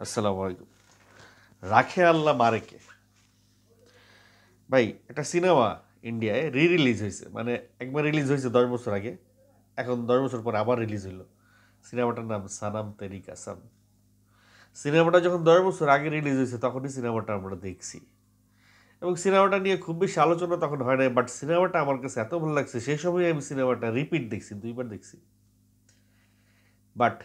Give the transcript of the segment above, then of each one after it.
আসসালামু আলাইকুম। রাখে আল্লাহ মারেকে। ভাই একটা সিনেমা ইন্ডিয়ায় রিলিজ হয়েছে, মানে একবার রিলিজ হয়েছে 10 বছর আগে, এখন 10 বছর পর আবার রিলিজ হইলো। সিনেমাটার নাম সানাম তেরি কাসাম। সিনেমাটা যখন 10 বছর আগে রিলিজ হয়েছে তখনই সিনেমাটা আমরা দেখছি, এবং সিনেমাটা নিয়ে খুব বেশি আলোচনা তখন হয় নাই, বাট সিনেমাটা আমার কাছে এত ভালো লাগছে সেই সময় আমি সিনেমাটা রিপিট দেখছি, 2বার দেখছি। বাট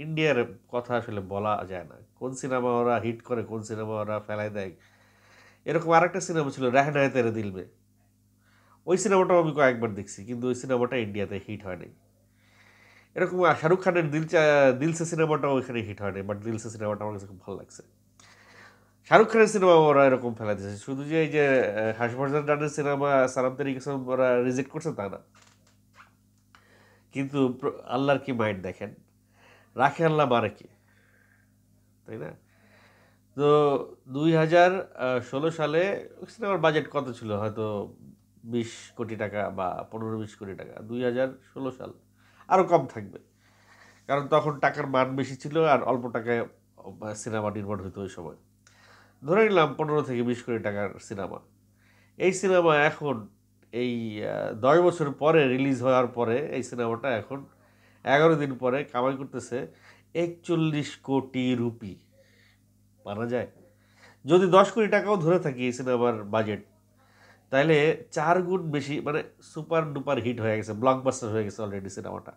ইন্ডিয়ার কথা আসলে বলা যায় না, কোন সিনেমা ওরা হিট করে কোন সিনেমা ওরা ফেলায় দেয়। এরকম আরেকটা সিনেমা ছিল রেহনা হ্যায় তেরে দিল মে। ওই সিনেমাটাও আমি কয়েকবার দেখছি, কিন্তু ওই সিনেমাটা ইন্ডিয়াতে হিট হয় নাই। এরকম শাহরুখ খানের দিলসে সিনেমাটাও ওইখানে হিট হয় নাই, বাট দিলসে সিনেমাটা আমার কাছে খুব ভালো লাগছে। শাহরুখ খানের সিনেমা ওরা এরকম ফেলা দিয়েছে, শুধু যে এই যে হর্ষবর্ধন রানের সিনেমা সালাম তেরি কসম ওরা রিজেক্ট করছে তা না, কিন্তু আল্লাহর কি মাইন্ড দেখেন, রাখে আল্লাহ মারে কি, তাই না? তো 2016 সালে সিনেমার বাজেট কত ছিল, হয়তো 20 কোটি টাকা বা 15-20 কোটি টাকা। 2016 সাল আরও কম থাকবে, কারণ তখন টাকার মান বেশি ছিল আর অল্প টাকায় সিনেমা নির্মাণ হতো ওই সময়। ধরে নিলাম 15 থেকে 20 কোটি টাকার সিনেমা। এই সিনেমা এখন এই 10 বছর পরে রিলিজ হওয়ার পরে এই সিনেমাটা এখন 11 দিন পরে কামাই করতেছে 41 কোটি রুপি। মানা যায়? যদি 10 কোটি টাকাও ধরে থাকি এই সিনেমার বাজেট, তাহলে 4 গুণ বেশি, মানে সুপার ডুপার হিট হয়ে গেছে, ব্লকবাস্টার হয়ে গেছে অলরেডি সিনেমাটা।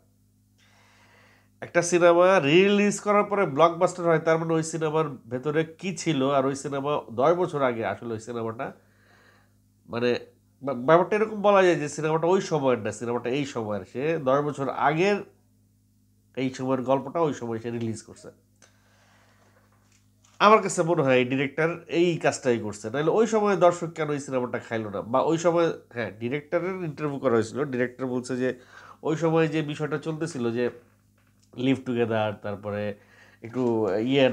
একটা সিনেমা রিলিজ করার পরে ব্লকবাস্টার হয়, তার মানে ওই সিনেমার ভেতরে কি ছিল, আর ওই সিনেমা 10 বছর আগে আসলে ওই সিনেমাটা, মানে ব্যাপারটা এরকম বলা যায় যে সিনেমাটা ওই সময়ের না, সিনেমাটা এই সময়ের, সে 10 বছর আগের এই সময়ের গল্পটা ওই সময় সে রিলিজ করছে। আমার কাছে মনে হয় এই ডিরেক্টর এই কাজটাই করছে, নাহলে ওই সময় দর্শক কেন এই সিনেমাটা খাইলো না, বা ওই সময়, হ্যাঁ ডিরেক্টরের ইন্টারভিউ করা হয়েছিল, ডিরেক্টর বলছে যে ওই সময় যে বিষয়টা চলতেছিল যে লিভ টুগেদার, তারপরে একটু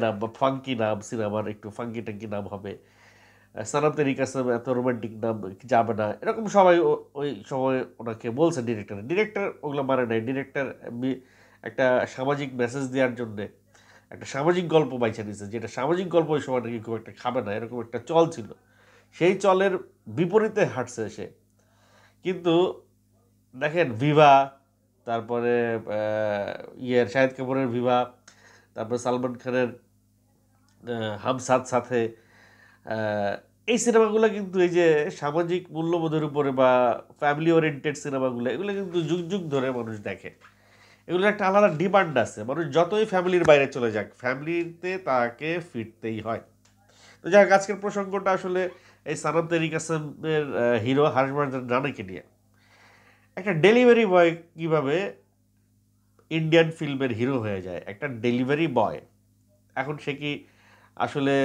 নাম বা ফাঙ্কি নাম, সিনেমার একটু ফাঙ্কি টাঙ্কি নাম হবে, সানাম তেরি কাসম এত রোমান্টিক নাম যাবে না, এরকম সবাই ওই সময় ওনাকে বলছে। ডিরেক্টর ওগুলো মানে নাই। ডিরেক্টর একটা সামাজিক মেসেজ দেওয়ার জন্যে একটা সামাজিক গল্প বাইছে নিছে, যেটা সামাজিক গল্প ওই সময় নাকি খুব একটা খাবে না, এরকম একটা চল ছিল। সেই চলের বিপরীতে হাঁটছে সে। কিন্তু দেখেন ভিভা, তারপরে শাহিদ কাপুরের ভিভা, তারপরে সালমান খানের হাম সাথ সাথে, আহ, এই সিনেমাগুলো কিন্তু এই যে সামাজিক মূল্যবোধের উপরে বা ফ্যামিলি ওরিয়েন্টেড সিনেমাগুলো, এগুলো কিন্তু যুগ যুগ ধরে মানুষ দেখে। এগুলোর একটা আলাদা ডিমান্ড আছে, মানুষ যতই ফ্যামিলির বাইরে চলে যাক ফ্যামিলিতে তাকে ফিরতেই হয়। তো যাই হোক, আজকের প্রসঙ্গটা আসলে এই সানাম তেরি কাসেমের হিরো হর্ষবর্ধন রানাকে নিয়ে। একটা ডেলিভারি বয় কিভাবে ইন্ডিয়ান ফিল্মের হিরো হয়ে যায়, একটা ডেলিভারি বয়। এখন সে কি আসলে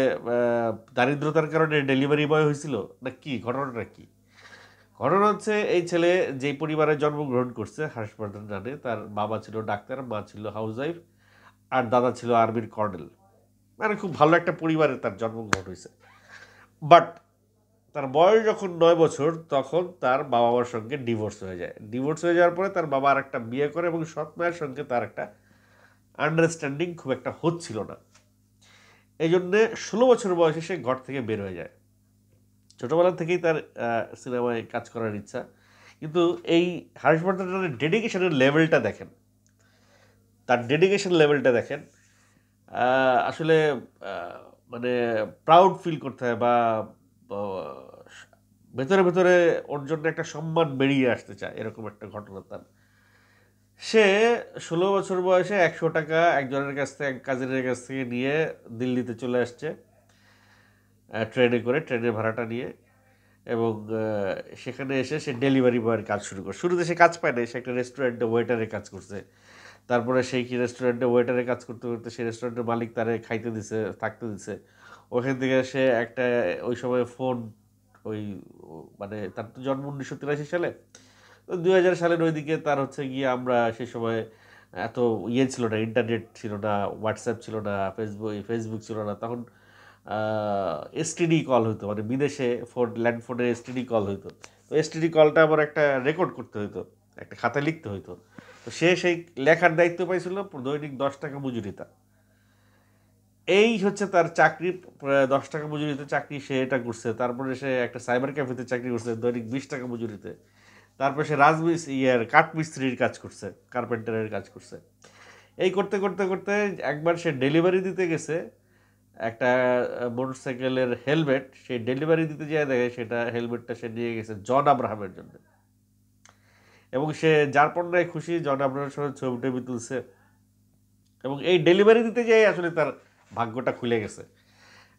দারিদ্রতার কারণে ডেলিভারি বয় হয়েছিল, না কি ঘটনাটা কি? ঘটনা হচ্ছে, এই ছেলে যেই পরিবারে জন্মগ্রহণ করছে হর্ষবর্ধন রানে, তার বাবা ছিল ডাক্তার, মা ছিল হাউসওয়াইফ, আর দাদা ছিল আর্মির কর্নেল। মানে খুব ভালো একটা পরিবারে তার জন্মগ্রহণ হয়েছে। বাট তার বয়স যখন 9 বছর, তখন তার বাবা মার সঙ্গে ডিভোর্স হয়ে যায়। ডিভোর্স হয়ে যাওয়ার পরে তার বাবা আর একটা বিয়ে করে, এবং সৎ মায়ের সঙ্গে তার একটা আন্ডারস্ট্যান্ডিং খুব একটা হচ্ছিল না। এই জন্যে 16 বছর বয়সে সে ঘর থেকে বের হয়ে যায়। ছোটোবেলা থেকেই তার সিনেমায় কাজ করার ইচ্ছা, কিন্তু এই হর্ষবর্ধনের ডেডিকেশনের লেভেলটা দেখেন, তার ডেডিকেশন লেভেলটা দেখেন। আসলে মানে প্রাউড ফিল করতে হয়, বা ভেতরে ভেতরে ওর জন্য একটা সম্মান বেরিয়ে আসতে চায়, এরকম একটা ঘটনা তার। সে 16 বছর বয়সে 100 টাকা একজনের কাছ থেকে, এক কাজিনের কাছ থেকে নিয়ে দিল্লিতে চলে আসছে ট্রেনে করে, ট্রেনের ভাড়াটা নিয়ে। এবং সেখানে এসে সে ডেলিভারি বয়ের কাজ শুরু করে। শুরুতে সে কাজ পায় না, সে একটা রেস্টুরেন্টে ওয়েটারের কাজ করছে। তারপরে সেই কি রেস্টুরেন্টে ওয়েটারের কাজ করতে করতে সেই রেস্টুরেন্টের মালিক তারে খাইতে দিছে, থাকতে দিছে। ওখান থেকে সে একটা, ওই সময় ফোন, ওই মানে তার তো জন্ম 1983 সালে, তো 2000 সালের ওইদিকে তার হচ্ছে গিয়ে, আমরা সেই সময় এত ছিল না, ইন্টারনেট ছিল না, হোয়াটসঅ্যাপ ছিল না, ফেসবুক ছিল না তখন। এসটিডি কল হইতো, মানে বিদেশে ফোন, ল্যান্ড ফোনে এসটিডি কল হইতো। তো এসটিডি কলটা আবার একটা রেকর্ড করতে হইতো, একটা খাতায় লিখতে হইতো। তো সে সেই লেখার দায়িত্ব পাইছিল, দৈনিক 10 টাকা মজুরি তার। এই হচ্ছে তার চাকরি, 10 টাকা মজুরিতে চাকরি সে এটা করছে। তারপরে সে একটা সাইবার ক্যাফেতে চাকরি করছে দৈনিক 20 টাকা মজুরিতে। তারপরে সে কাঠমিস্ত্রির কাজ করছে, কার্পেন্টারের কাজ করছে। এই করতে করতে করতে একবার সে ডেলিভারি দিতে গেছে একটা মোটরসাইকেলের হেলমেট। সেই ডেলিভারি দিতে যেয়ে দেখে সেটা হেলমেটটা সে নিয়ে গেছে জন আব্রাহামের জন্য। এবং সে যার পণ্যায় খুশি জন আব্রাহামের সঙ্গে ছবি টবি তুলছে। এবং এই ডেলিভারি দিতে যেয়ে আসলে তার ভাগ্যটা খুলে গেছে।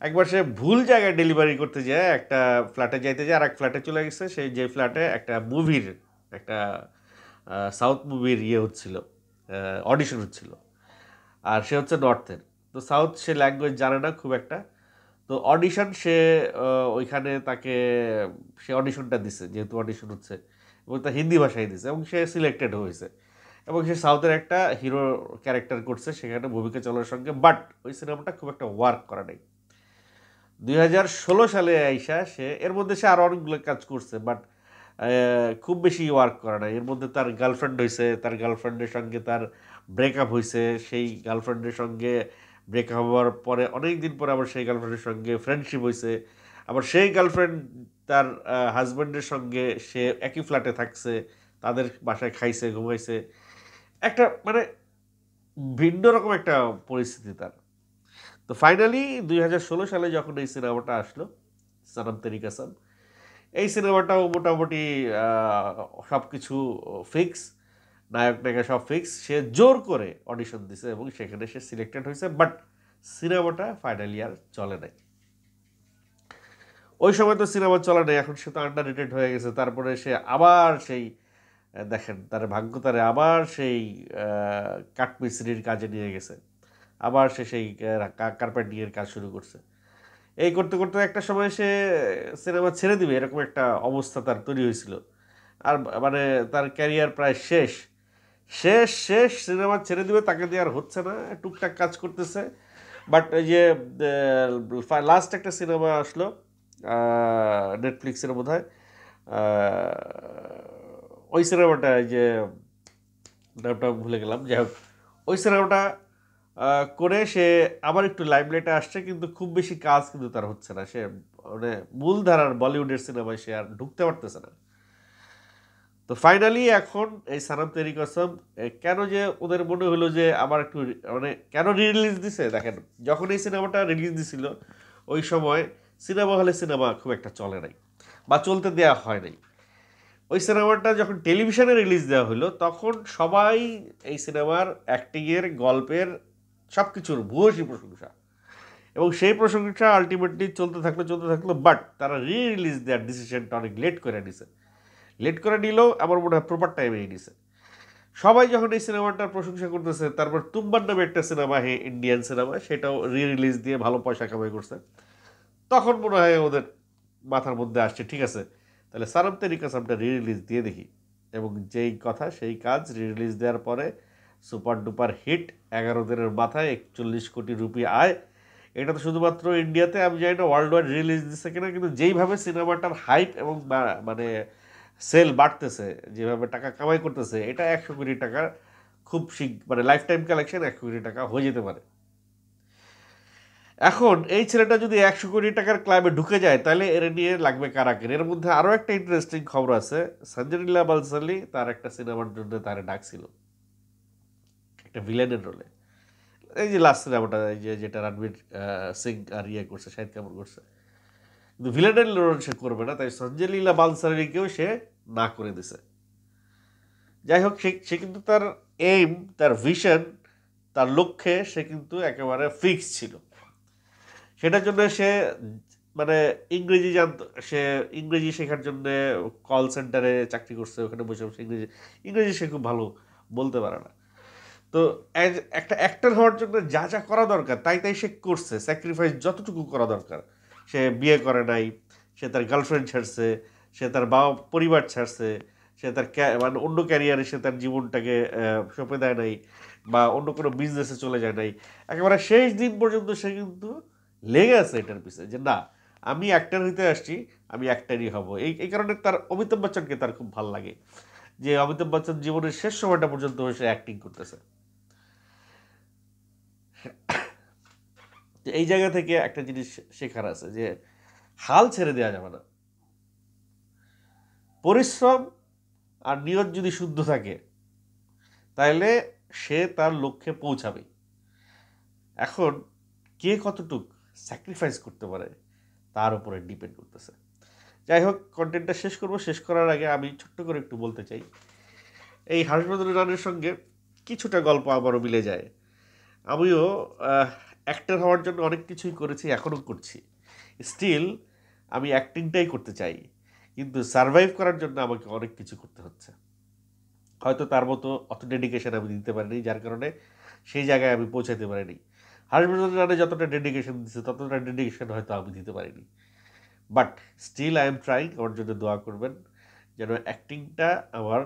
একবার সে ভুল জায়গায় ডেলিভারি করতে যায়, একটা ফ্ল্যাটে যাইতে যায়, আর এক ফ্ল্যাটে চলে গেছে। সেই যে ফ্ল্যাটে একটা মুভির, একটা সাউথ মুভির হচ্ছিল, অডিশন হচ্ছিল। আর সে হচ্ছে নর্থের, তো সাউথ সে ল্যাঙ্গুয়েজ জানে না খুব একটা। তো অডিশন সে ওইখানে তাকে, সে অডিশনটা দিছে, যেহেতু অডিশন হচ্ছে, এবং তা হিন্দি ভাষায় দিছে এবং সে সিলেক্টেড হয়েছে। এবং সে সাউথের একটা হিরো ক্যারেক্টার করছে সেখানে ভূমিকা চলার সঙ্গে। বাট ওই সিনেমাটা খুব একটা ওয়ার্ক করা নাই। 2016 সালে আইসা সে, এর মধ্যে সে আরও অনেকগুলো কাজ করছে, বাট খুব বেশি ওয়ার্ক করে না। এর মধ্যে তার গার্লফ্রেন্ড হয়েছে, তার গার্লফ্রেন্ডের সঙ্গে তার ব্রেকআপ হয়েছে। সেই গার্লফ্রেন্ডের সঙ্গে ব্রেকআপ হওয়ার পরে অনেক দিন পরে আবার সেই গার্লফ্রেন্ডের সঙ্গে ফ্রেন্ডশিপ হয়েছে। আবার সেই গার্লফ্রেন্ড তার হাজব্যান্ডের সঙ্গে সে একই ফ্ল্যাটে থাকছে, তাদের বাসায় খাইছে, ঘুমাইছে। একটা মানে ভিন্ন রকম একটা পরিস্থিতি তার। তো ফাইনালি 2016 সালে যখন এই সিনেমাটা আসলো, সনম তেরি কসম, এই সিনেমাটাও মোটামুটি সব কিছু ফিক্স, নায়ক নায়িকা সব ফিক্স। সে জোর করে অডিশন দিছে এবং সেখানে সে সিলেক্টেড হয়েছে। বাট সিনেমাটা ফাইনালি আর চলে নাই। ওই সময় তো সিনেমা চলে নাই, এখন সে তো আন্ডার রেটেড হয়ে গেছে। তারপরে সে আবার সেই দেখেন তার ভাগ্য, তারে আবার সেই কাঠমিস্ত্রির কাজে নিয়ে গেছে। আবার সে সেই কার্পেন্টিংয়ের কাজ শুরু করছে। এই করতে করতে একটা সময় সে সিনেমা ছেড়ে দিবে এরকম একটা অবস্থা তার তৈরি হয়েছিল। আর মানে তার ক্যারিয়ার প্রায় শেষ শেষ শেষ, সিনেমা ছেড়ে দিবে, তাকে দিয়ে আর হচ্ছে না, টুকটাক কাজ করতেছে। বাট এই যে লাস্ট একটা সিনেমা আসলো নেটফ্লিক্সের বোধহয়, ওই সিনেমাটা যে নামটা ভুলে গেলাম, যাই হোক ওই সিনেমাটা করে সে আবার একটু লাইমলাইটে আসছে, কিন্তু খুব বেশি কাজ কিন্তু তার হচ্ছে না। সে মানে মূলধারার বলিউডের সিনেমায় সে আর ঢুকতে পারতেছে না। তো ফাইনালি এখন এই সানাম তেরি কসম, কেন যে ওদের মনে হলো যে আবার একটু মানে কেন রিলিজ দিছে দেখেন, যখন এই সিনেমাটা রিলিজ দিছিল ওই সময় সিনেমা হলে সিনেমা খুব একটা চলে নাই বা চলতে দেওয়া হয় নাই। ওই সিনেমাটা যখন টেলিভিশনে রিলিজ দেওয়া হলো তখন সবাই এই সিনেমার অ্যাক্টিংয়ের, গল্পের, সব কিছুর ভূয়সী প্রশংসা। এবং সেই প্রশংসা আলটিমেটলি চলতে থাকলো। বাট তারা রিলিজ দেওয়ার ডিসিশনটা অনেক লেট করে নিছে। লেট করে নিলেও আমার মনে হয় প্রপার টাইমে নিছে। সবাই যখন এই সিনেমাটার প্রশংসা করতেছে, তারপর তুম্বার নামে একটা সিনেমা, ইন্ডিয়ান সিনেমা, সেটাও রিলিজ দিয়ে ভালো পয়সা কামাই করছে। তখন মনে হয় ওদের মাথার মধ্যে আসছে ঠিক আছে, তাহলে সানম তেরি কসমটা রিলিজ দিয়ে দেখি। এবং যেই কথা সেই কাজ, রিলিজ দেওয়ার পরে সুপার ডুপার হিট, 11 দিনের মাথায় 41 কোটি রুপি আয়। এটা তো শুধুমাত্র ইন্ডিয়াতে, আমি জানি না ওয়ার্ল্ড ওয়াইড রিলিজ দিচ্ছে কিনা, কিন্তু যেইভাবে সিনেমাটার হাইপ এবং মানে সেল বাড়তেছে, যেভাবে টাকা কামাই করতেছে, এটা 100 কোটি টাকার খুব মানে লাইফ টাইম কালেকশন 100 কোটি টাকা হয়ে যেতে পারে। এখন এই ছেলেটা যদি 100 কোটি টাকার ক্লাবে ঢুকে যায় তাহলে এর নিয়ে লাগবে কারাকের। এর মধ্যে আরও একটা ইন্টারেস্টিং খবর আছে, সঞ্জয় লীলা বানসালি তার একটা সিনেমার জন্য তারে ডাকছিল একটা ভিলেনের রোলে। এই যে লাস্ট সিনেমাটা, এই যে যেটা রণবীর সিং আর করছে, শাহিদ কাপুর করছে, কিন্তু ভিলেনের রোল সে করবে না, তাই সঞ্জয় লীলা বানসালিকেও সে না করে দিছে। যাই হোক, সে কিন্তু তার এইম, তার ভিশন, তার লক্ষ্যে সে কিন্তু একেবারে ফিক্স ছিল। সেটার জন্য সে মানে ইংরেজি জানত, সে ইংরেজি শেখার জন্য কল সেন্টারে চাকরি করছে, ওখানে বসে বসে ইংরেজি সে খুব ভালো বলতে পারে না। তো একটা অ্যাক্টর হওয়ার জন্য যা যা করা দরকার তাই তাই সে করছে, স্যাক্রিফাইস যতটুকু করা দরকার। সে বিয়ে করে নাই, সে তার গার্লফ্রেন্ড ছাড়ছে, সে তার বাবা পরিবার ছাড়ছে, সে তার মানে অন্য ক্যারিয়ারে সে তার জীবনটাকে সঁপে দেয় নাই, বা অন্য কোনো বিজনেসে চলে যায় নাই। একেবারে শেষ দিন পর্যন্ত সে কিন্তু লেগে আছে এটার পিছনে, যে না আমি অ্যাক্টর হইতে আসছি, আমি অ্যাক্টারই হব। এই কারণে তার অমিতাভ বচ্চনকে তার খুব ভালো লাগে, যে অমিতাভ বচ্চন জীবনের শেষ সময়টা পর্যন্ত সে অ্যাক্টিং করতেছে। তো এই জায়গা থেকে একটা জিনিস শেখার আছে যে হাল ছেড়ে দেওয়া যাবে না। পরিশ্রম আর নিয়ত যদি শুদ্ধ থাকে তাহলে সে তার লক্ষ্যে পৌঁছাবে। এখন কে কতটুক স্যাক্রিফাইস করতে পারে তার উপরে ডিপেন্ড করতেছে। যাই হোক, কন্টেন্টটা শেষ করব। শেষ করার আগে আমি ছোট্ট করে একটু বলতে চাই, এই হর্ষবর্ধন রানের সঙ্গে কিছুটা গল্প আমারও মিলে যায়। আমিও অ্যাক্টর হওয়ার জন্য অনেক কিছুই করেছি, এখনও করছি। স্টিল আমি অ্যাক্টিংটাই করতে চাই, কিন্তু সারভাইভ করার জন্য আমাকে অনেক কিছু করতে হচ্ছে। হয়তো তার মতো অত ডেডিকেশন আমি দিতে পারিনি, যার কারণে সেই জায়গায় আমি পৌঁছাতে পারিনি। হর্ষবর্ধন রানে যতটা ডেডিকেশন দিচ্ছে ততটা ডেডিকেশন হয়তো আমি দিতে পারিনি। But still I am trying. আমার জন্য দোয়া করবেন যেন অ্যাক্টিংটা আমার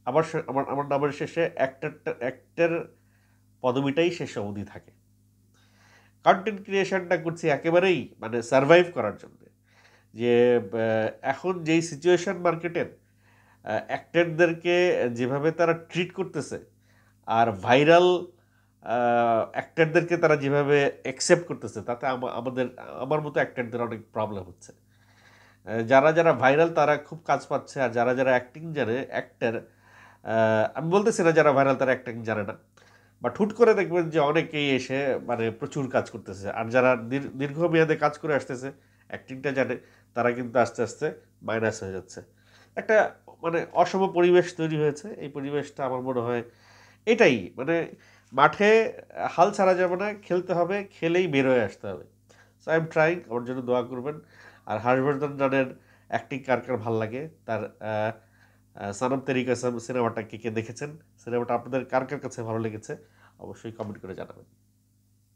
আমার আমার আমার নামের শেষে অ্যাক্টার পদবিটাই শেষ অবধি থাকে। কন্টেন্ট ক্রিয়েশনটা করছি একেবারেই মানে সারভাইভ করার জন্য। যে এখন যেই সিচুয়েশন মার্কেটের, অ্যাক্টরদেরকে যেভাবে তারা ট্রিট করতেছে, আর ভাইরাল অ্যাক্টরদেরকে তারা যেভাবে অ্যাকসেপ্ট করতেছে, তাতে আমার মতো অ্যাক্টরদের অনেক প্রবলেম হচ্ছে। যারা যারা ভাইরাল তারা খুব কাজ পাচ্ছে, আর যারা যারা অ্যাক্টিং জানে অ্যাক্টর, আমি বলতেছি না যারা ভাইরাল তারা অ্যাক্টিং জানে না, বাট হুট করে দেখবেন যে অনেকেই এসে মানে প্রচুর কাজ করতেছে। আর যারা দীর্ঘমেয়াদে কাজ করে আসতেছে, অ্যাক্টিংটা জানে, তারা কিন্তু আস্তে আস্তে মাইনাস হয়ে যাচ্ছে। একটা মানে অসম পরিবেশ তৈরি হয়েছে। এই পরিবেশটা আমার মনে হয় এটাই মানে মাঠে হাল ছাড়া যাবে না, খেলতে হবে, খেলেই বের হয়ে আসতে হবে। So I am trying. আমার জন্য দোয়া করবেন। আর হর্ষবর্ধন রানের অ্যাক্টিং কার কার ভালো লাগে, তার সানাম তেরি কসম সিনেমাটা কে কে দেখেছেন, সিনেমাটা আপনাদের কার কার কাছে ভালো লেগেছে অবশ্যই কমেন্ট করে জানাবেন।